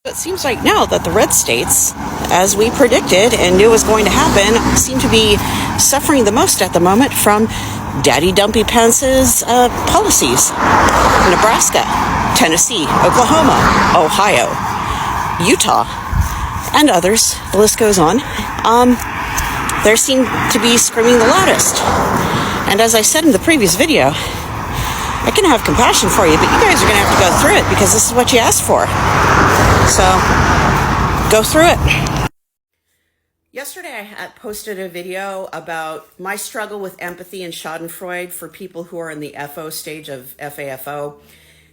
It seems like now that the red states, as we predicted and knew was going to happen, seem to be suffering the most at the moment from Daddy Dumpy Pence's policies. Nebraska, Tennessee, Oklahoma, Ohio, Utah, and others. The list goes on. They seem to be screaming the loudest. And as I said in the previous video, I can have compassion for you, but you guys are going to have to go through it because this is what you asked for. So, go through it. Yesterday I had posted a video about my struggle with empathy and schadenfreude for people who are in the FO stage of FAFO,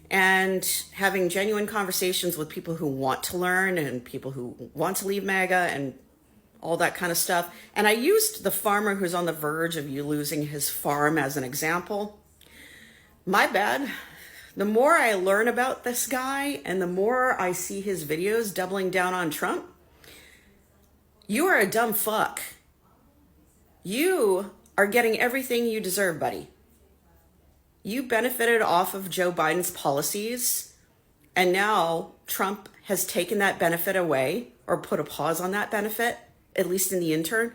and having genuine conversations with people who want to learn and people who want to leave MAGA and all that kind of stuff. And I used the farmer who's on the verge of you losing his farm as an example. My bad. The more I learn about this guy and the more I see his videos doubling down on Trump, you are a dumb fuck. You are getting everything you deserve, buddy. You benefited off of Joe Biden's policies, and now Trump has taken that benefit away or put a pause on that benefit, at least in the interim.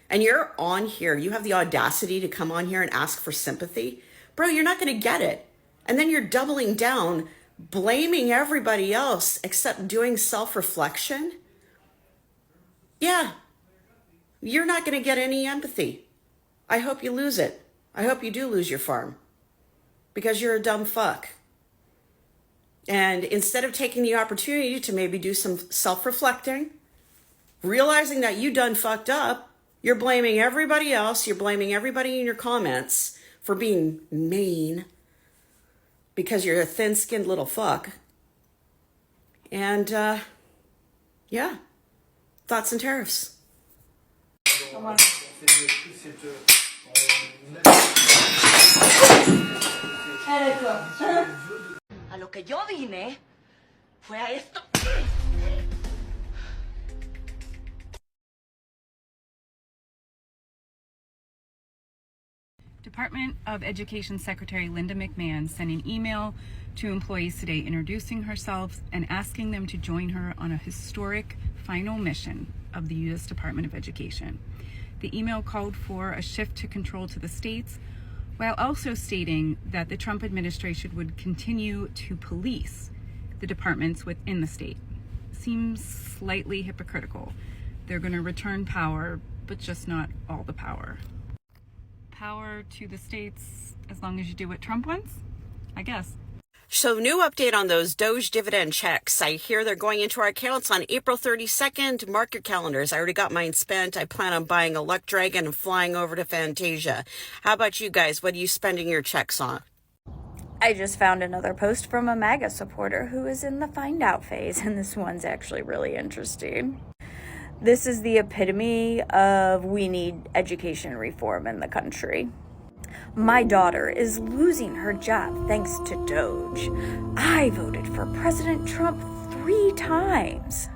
And you're on here. You have the audacity to come on here and ask for sympathy. Bro, you're not going to get it. And then you're doubling down, blaming everybody else except doing self-reflection. Yeah, you're not going to get any empathy. I hope you lose it. I hope you do lose your farm because you're a dumb fuck. And instead of taking the opportunity to maybe do some self-reflecting, realizing that you done fucked up, you're blaming everybody else. You're blaming everybody in your comments for being mean because you're a thin-skinned little fuck. And, yeah, thoughts and tariffs. A lo que yo vine fue a esto. Department of Education Secretary Linda McMahon sent an email to employees today introducing herself and asking them to join her on a historic final mission of the U.S. Department of Education. The email called for a shift to control to the states, while also stating that the Trump administration would continue to police the departments within the state. Seems slightly hypocritical. They're going to return power, but just not all the power. Power to the states as long as you do what Trump wants, I guess. So, new update on those Doge dividend checks. I hear they're going into our accounts on April 32nd. Mark your calendars. I already got mine spent. I plan on buying a Luck Dragon and flying over to Fantasia. How about you guys? What are you spending your checks on? I just found another post from a MAGA supporter who is in the find out phase, and this one's actually really interesting. This is the epitome of we need education reform in the country. My daughter is losing her job thanks to Doge. I voted for President Trump 3 times.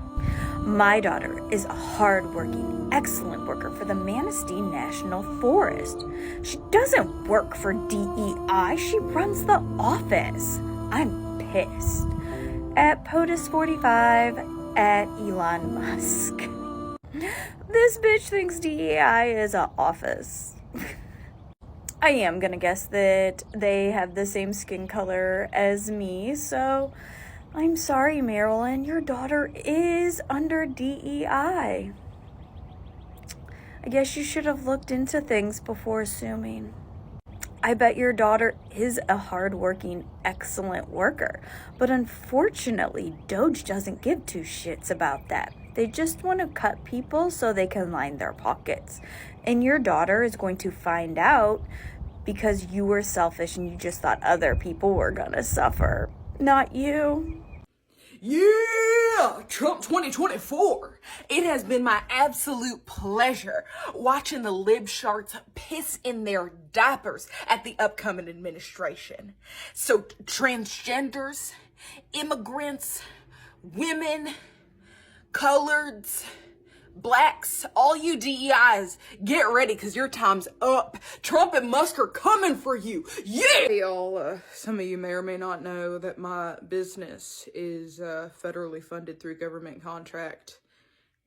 My daughter is a hardworking, excellent worker for the Manistee National Forest. She doesn't work for DEI, she runs the office. I'm pissed. At POTUS45, at Elon Musk. This bitch thinks DEI is an office. I am gonna guess that they have the same skin color as me, so I'm sorry, Marilyn, your daughter is under DEI. I guess you should have looked into things before assuming. I bet your daughter is a hardworking, excellent worker, but unfortunately, Doge doesn't give 2 shits about that. They just want to cut people so they can line their pockets. And your daughter is going to find out because you were selfish and you just thought other people were going to suffer, not you. Yeah, Trump 2024. It has been my absolute pleasure watching the lib sharks piss in their diapers at the upcoming administration. So transgenders, immigrants, women, coloreds, Blacks, all you DEIs, get ready because your time's up. Trump and Musk are coming for you. Yeah! Hey y'all, some of you may or may not know that my business is federally funded through government contract.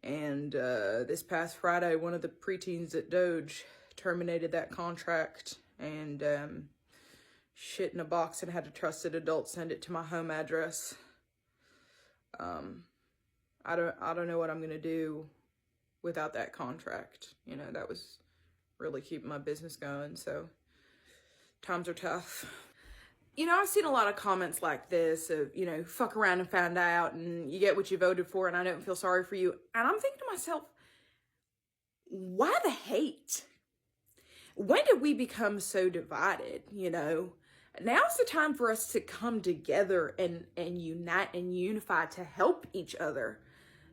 And this past Friday, one of the preteens at Doge terminated that contract and shit in a box and had a trusted adult send it to my home address. I don't know what I'm gonna do without that contract. You know, that was really keeping my business going, so times are tough. You know, I've seen a lot of comments like this of, you know, fuck around and find out and you get what you voted for and I don't feel sorry for you. And I'm thinking to myself, why the hate? When did we become so divided, you know? Now's the time for us to come together and unite and unify to help each other,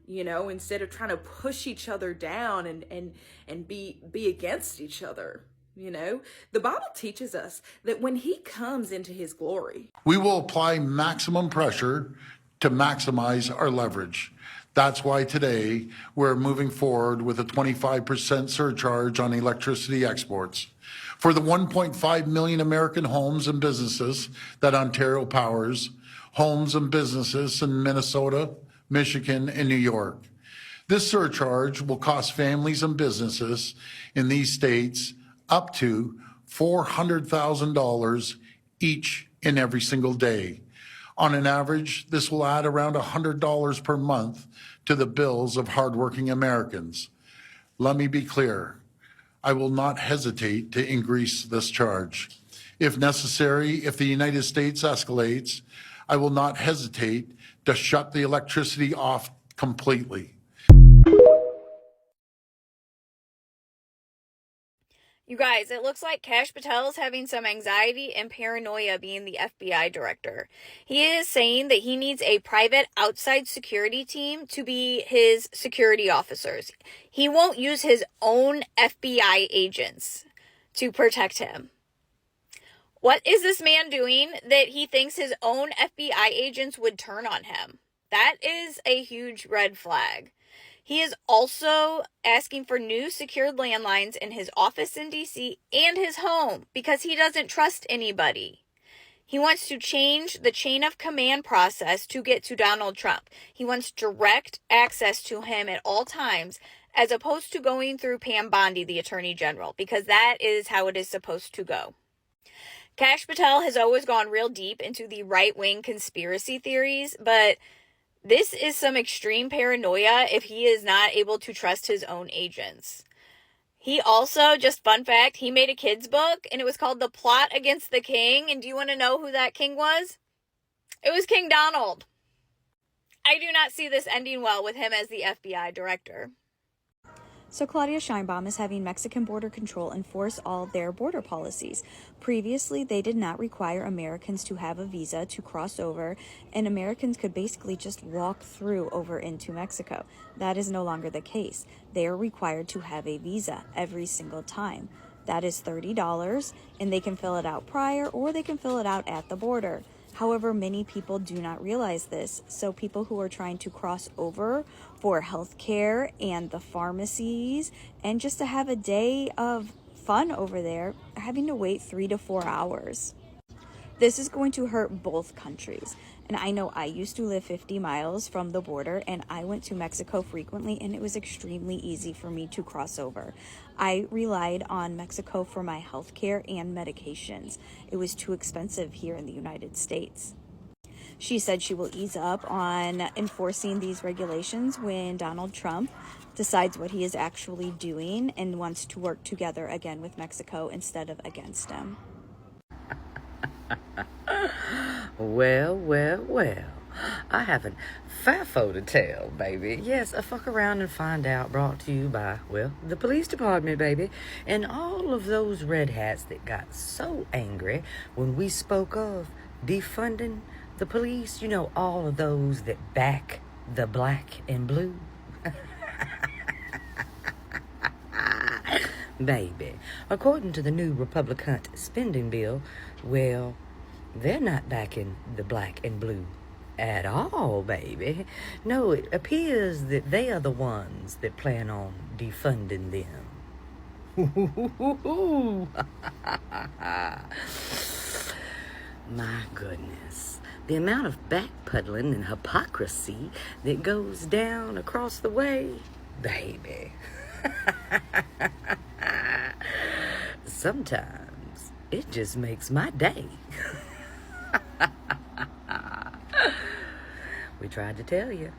you know, instead of trying to push each other down and be against each other. You know, the Bible teaches us that when he comes into his glory, we will apply maximum pressure to maximize our leverage. That's why today we're moving forward with a 25% surcharge on electricity exports. For the 1.5 million American homes and businesses that Ontario powers, homes and businesses in Minnesota, Michigan, and New York. This surcharge will cost families and businesses in these states up to $400,000 each and every single day. On an average, this will add around $100 per month to the bills of hardworking Americans. Let me be clear, I will not hesitate to increase this charge. If necessary, if the United States escalates, I will not hesitate to shut the electricity off completely. You guys, it looks like Kash Patel is having some anxiety and paranoia being the FBI director. He is saying that he needs a private outside security team to be his security officers. He won't use his own FBI agents to protect him. What is this man doing that he thinks his own FBI agents would turn on him? That is a huge red flag. He is also asking for new secured landlines in his office in D.C. and his home because he doesn't trust anybody. He wants to change the chain of command process to get to Donald Trump. He wants direct access to him at all times as opposed to going through Pam Bondi, the Attorney General, because that is how it is supposed to go. Kash Patel has always gone real deep into the right-wing conspiracy theories, but this is some extreme paranoia if he is not able to trust his own agents. He also, just fun fact, he made a kid's book and it was called The Plot Against the King. And do you want to know who that king was? It was King Donald. I do not see this ending well with him as the FBI director. So Claudia Sheinbaum is having Mexican border control enforce all their border policies. Previously, they did not require Americans to have a visa to cross over, and Americans could basically just walk through over into Mexico. That is no longer the case. They are required to have a visa every single time. That is $30, and they can fill it out prior or they can fill it out at the border. However, many people do not realize this. So people who are trying to cross over for healthcare and the pharmacies and just to have a day of fun over there are having to wait 3 to 4 hours. This is going to hurt both countries. And I know I used to live 50 miles from the border and I went to Mexico frequently and it was extremely easy for me to cross over. I relied on Mexico for my health care and medications. It was too expensive here in the United States. She said she will ease up on enforcing these regulations when Donald Trump decides what he is actually doing and wants to work together again with Mexico instead of against him. Well, I have a Fafo to tell, baby. Yes, a fuck around and find out brought to you by, well, the police department, baby. And all of those red hats that got so angry when we spoke of defunding the police, you know, all of those that back the black and blue. Baby, according to the new Republican spending bill, well, they're not backing the black and blue at all, baby. No, it appears that they are the ones that plan on defunding them. My goodness. The amount of backpedaling and hypocrisy that goes down across the way, baby. Sometimes it just makes my day. We tried to tell you.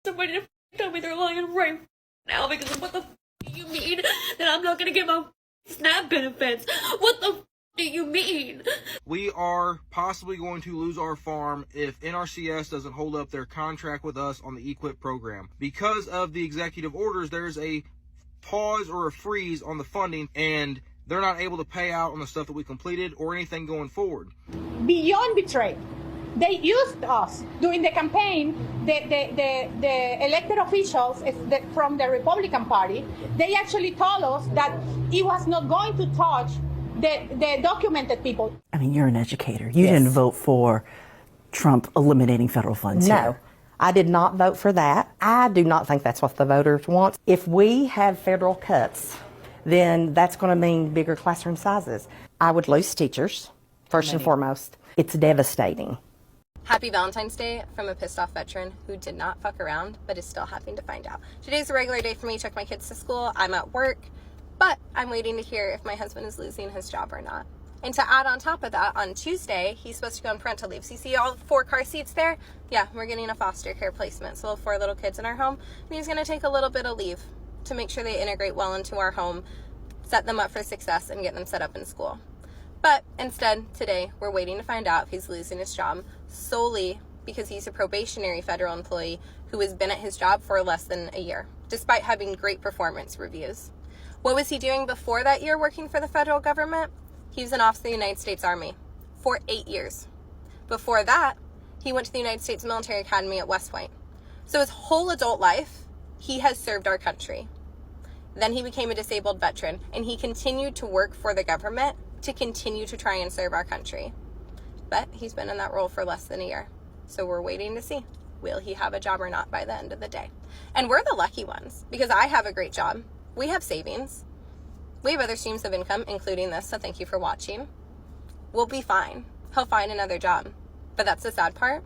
Somebody to tell me they're lying right now because of what the do you mean that I'm not gonna get my SNAP benefits? What the do you mean? We are possibly going to lose our farm if NRCS doesn't hold up their contract with us on the EQIP program. Because of the executive orders, there's a pause or a freeze on the funding, and they're not able to pay out on the stuff that we completed or anything going forward. Beyond betrayed. They used us during the campaign, the elected officials from the Republican Party. They actually told us that it was not going to touch the documented people. I mean, you're an educator. You didn't vote for Trump eliminating federal funds No, here. I did not vote for that. I do not think that's what the voters want. If we have federal cuts, then that's going to mean bigger classroom sizes. I would lose teachers, first and foremost. It's devastating. Happy Valentine's Day from a pissed off veteran who did not fuck around but is still having to find out. Today's a regular day for me. Took my kids to school. I'm at work, but I'm waiting to hear if my husband is losing his job or not. And to add on top of that, on Tuesday, he's supposed to go on parental leave. So you see all 4 car seats there? Yeah, we're getting a foster care placement. So we'll have 4 little kids in our home. And he's going to take a little bit of leave to make sure they integrate well into our home, set them up for success, and get them set up in school. But instead, today, we're waiting to find out if he's losing his job solely because he's a probationary federal employee who has been at his job for less than a year, despite having great performance reviews. What was he doing before that year working for the federal government? He was an officer of the United States Army for 8 years. Before that, he went to the United States Military Academy at West Point. So his whole adult life, he has served our country. Then he became a disabled veteran, and he continued to work for the government to continue to try and serve our country. But he's been in that role for less than a year. So we're waiting to see, will he have a job or not by the end of the day? And we're the lucky ones, because I have a great job. We have savings. We have other streams of income, including this, so thank you for watching. We'll be fine. He'll find another job. But that's the sad part.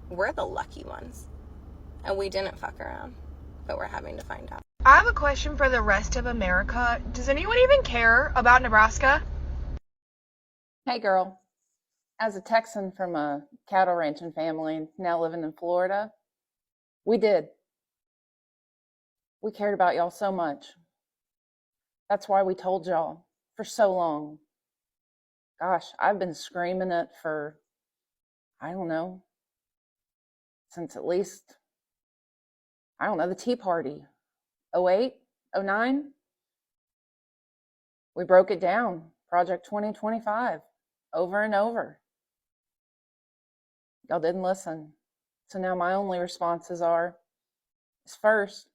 We're the lucky ones. And we didn't fuck around. But we're having to find out. I have a question for the rest of America. Does anyone even care about Nebraska? Hey girl, as a Texan from a cattle ranching family now living in Florida, we did. We cared about y'all so much. That's why we told y'all for so long. Gosh, I've been screaming it for, I don't know, since at least, I don't know, the Tea Party, 08, 09. We broke it down, Project 2025. Over and over. Y'all didn't listen. So now my only responses is first,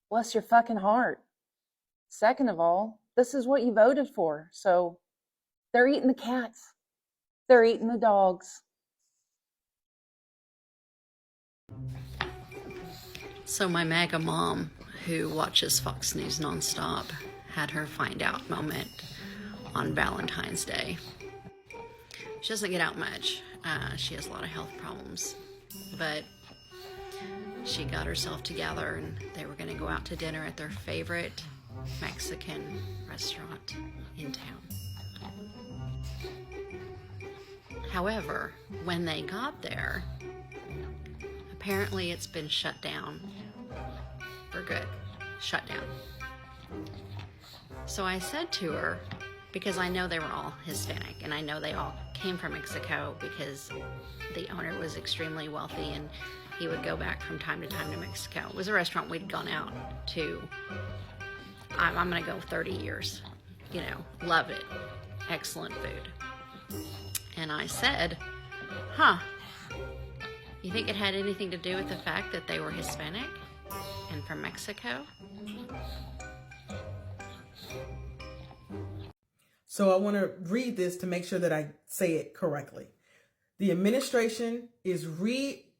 bless your fucking heart. Second of all, this is what you voted for. So they're eating the cats. They're eating the dogs. So my MAGA mom, who watches Fox News nonstop, had her find out moment on Valentine's Day. She doesn't get out much. She has a lot of health problems. But she got herself together and they were going to go out to dinner at their favorite Mexican restaurant in town. However, when they got there, apparently it's been shut down for good. Shut down. So I said to her, because I know they were all Hispanic, and I know they all came from Mexico because the owner was extremely wealthy and he would go back from time to time to Mexico. It was a restaurant we'd gone out to, I'm gonna go 30 years, you know, love it, excellent food. And I said, you think it had anything to do with the fact that they were Hispanic and from Mexico? So I want to read this to make sure that I say it correctly. The administration is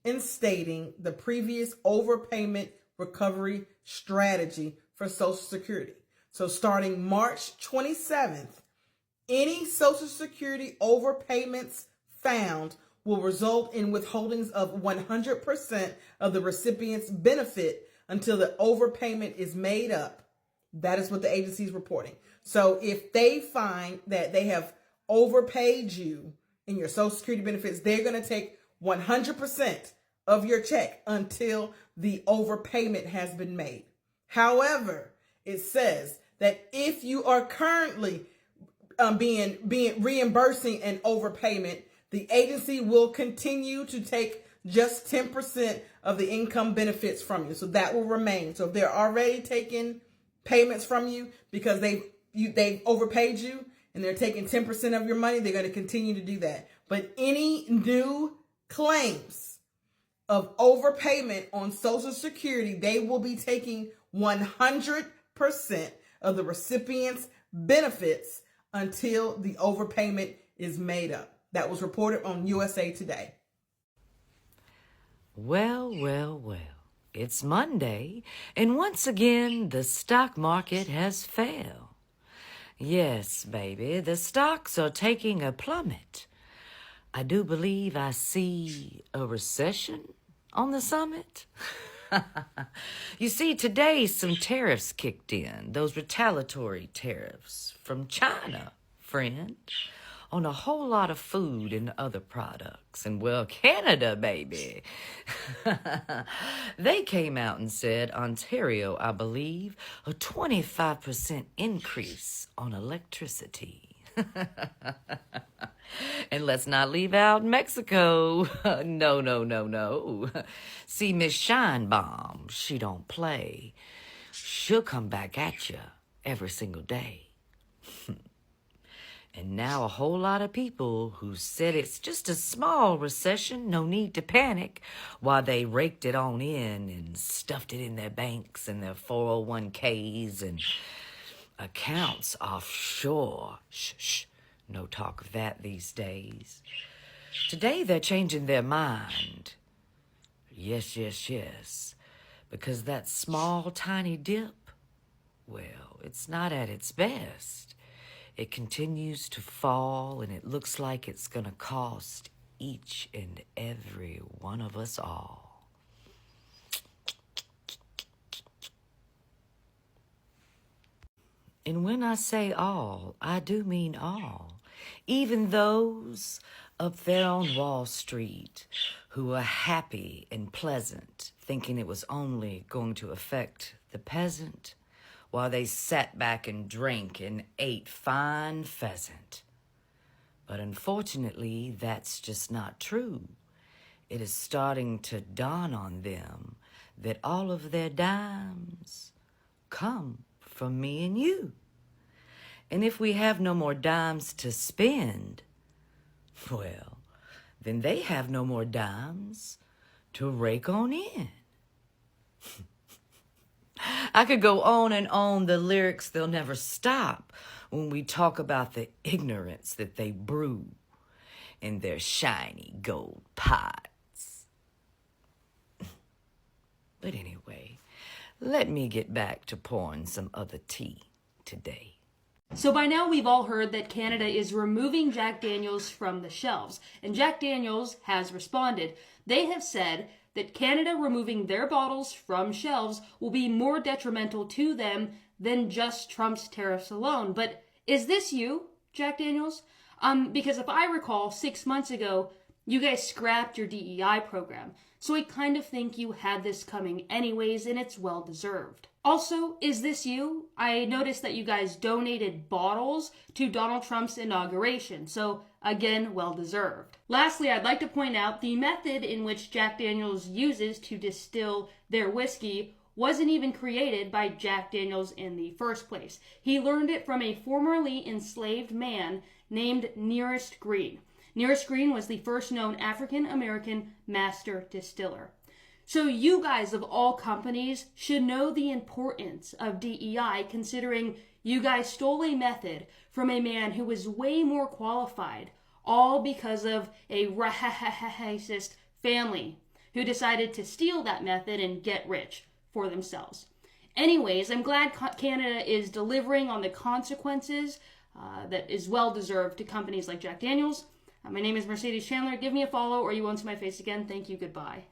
reinstating the previous overpayment recovery strategy for Social Security. So starting March 27th, any Social Security overpayments found will result in withholdings of 100% of the recipient's benefit until the overpayment is made up. That is what the agency is reporting. So if they find that they have overpaid you in your Social Security benefits, they're going to take 100% of your check until the overpayment has been made. However, it says that if you are currently being reimbursing an overpayment, the agency will continue to take just 10% of the income benefits from you. So that will remain. So if they're already taking payments from you because they've overpaid you and they're taking 10% of your money, they're going to continue to do that. But any new claims of overpayment on Social Security, they will be taking 100% of the recipient's benefits until the overpayment is made up. That was reported on USA Today. Well, it's Monday, and once again, the stock market has failed. Yes, baby, the stocks are taking a plummet. I do believe I see a recession on the summit. You see, today some tariffs kicked in, those retaliatory tariffs from China, friend, on a whole lot of food and other products. And well, Canada, baby. They came out and said, Ontario, I believe, a 25% increase on electricity. And let's not leave out Mexico. No. See, Miss Shine Bomb, she don't play. She'll come back at you every single day. And now a whole lot of people who said it's just a small recession, no need to panic, while they raked it on in and stuffed it in their banks and their 401ks and accounts offshore. Shh. No talk of that these days. Today they're changing their mind. Yes. Because that small, tiny dip, well, it's not at its best. It continues to fall, and it looks like it's going to cost each and every one of us all. And when I say all, I do mean all. Even those up there on Wall Street who are happy and pleasant, thinking it was only going to affect the peasant, while they sat back and drank and ate fine pheasant. But unfortunately, that's just not true. It is starting to dawn on them that all of their dimes come from me and you. And if we have no more dimes to spend, well, then they have no more dimes to rake on in. I could go on and on. The lyrics, they'll never stop when we talk about the ignorance that they brew in their shiny gold pots. But anyway, let me get back to pouring some other tea today. So by now we've all heard that Canada is removing Jack Daniels from the shelves, and Jack Daniels has responded. They have said that Canada removing their bottles from shelves will be more detrimental to them than just Trump's tariffs alone. But is this you, Jack Daniels? Because if I recall, 6 months ago, you guys scrapped your DEI program. So I kind of think you had this coming anyways, and it's well deserved. Also, is this you? I noticed that you guys donated bottles to Donald Trump's inauguration, so again, well deserved. Lastly, I'd like to point out the method in which Jack Daniels uses to distill their whiskey wasn't even created by Jack Daniels in the first place. He learned it from a formerly enslaved man named Nearest Green. Nearest Green was the first known African-American master distiller. So you guys of all companies should know the importance of DEI, considering you guys stole a method from a man who was way more qualified, all because of a racist family. who decided to steal that method and get rich for themselves. Anyways, I'm glad Canada is delivering on the consequences that is well deserved to companies like Jack Daniels. My name is Mercedes Chandler. Give me a follow or you won't see my face again. Thank you. Goodbye.